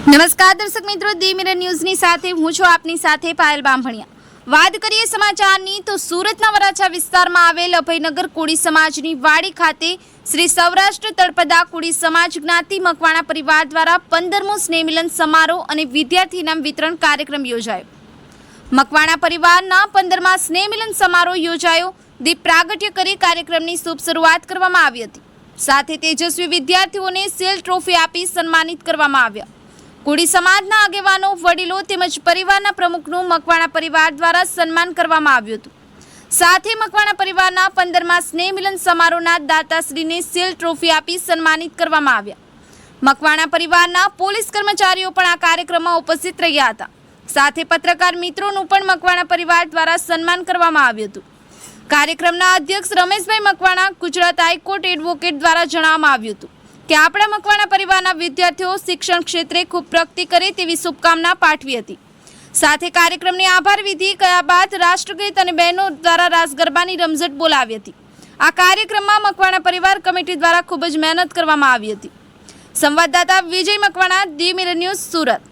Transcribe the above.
નમસ્કાર દર્શક મિત્રો, દી મિરર ન્યૂઝની સાથે હું છું આપની સાથે પાયલ બામભણિયા। વાત કરીએ સમાચારની તો સુરતના વરાછા વિસ્તારમાં આવેલ અભયનગર કોળી સમાજની વાડી ખાતે શ્રી સૌરાષ્ટ્ર તળપદા કોળી સમાજ જ્ઞાતિ મકવાણા પરિવાર દ્વારા 15મો સ્નેહમિલન સમારોહ અને વિદ્યાર્થી ઇનામ વિતરણ કાર્યક્રમ યોજાયો। મકવાણા પરિવારના 15મા સ્નેહમિલન સમારોહ યોજાયો। દીપ પ્રાગટ્ય કરી કાર્યક્રમની શુભ શરૂઆત કરવામાં આવી હતી। સાથે તેજસ્વી વિદ્યાર્થીઓને સીલ ટ્રોફી આપી સન્માનિત કરવામાં આવ્યા। કોળી સમાજના આગેવાનો, વડીલો તેમજ પરિવારના પ્રમુખનું મકવાણા પરિવાર દ્વારા સન્માન કરવામાં આવ્યું હતું। સાથે મકવાણા પરિવારના 15મા સ્નેહમિલન સમારોહના દાતાશ્રીને સીલ ટ્રોફી આપી સન્માનિત કરવામાં આવ્યા। મકવાણા પરિવારના પોલીસ કર્મચારીઓ પણ આ કાર્યક્રમમાં ઉપસ્થિત રહ્યા હતા। સાથે પત્રકાર મિત્રોનું પણ મકવાણા પરિવાર દ્વારા સન્માન કરવામાં આવ્યું હતું। કાર્યક્રમના અધ્યક્ષ રમેશભાઈ મકવાણા, ગુજરાત હાઈકોર્ટ એડવોકેટ દ્વારા જણાવવામાં આવ્યું હતું કે આપણા મકવાણા પરિવારના વિદ્યાર્થીઓ શિક્ષણ ક્ષેત્રે ખૂબ પ્રગતિ કરે તેવી શુભકામના પાઠવી હતી। સાથે કાર્યક્રમની આભાર વિધિ કર્યા બાદ રાષ્ટ્રગીત અને બહેનો દ્વારા રાસ ગરબાની રમઝટ બોલાવી હતી। આ કાર્યક્રમમાં મકવાણા પરિવાર કમિટી દ્વારા ખૂબ જ મહેનત કરવામાં આવી હતી। સંવાદદાતા વિજય મકવાણા, દી મિરર ન્યૂઝ, સુરત।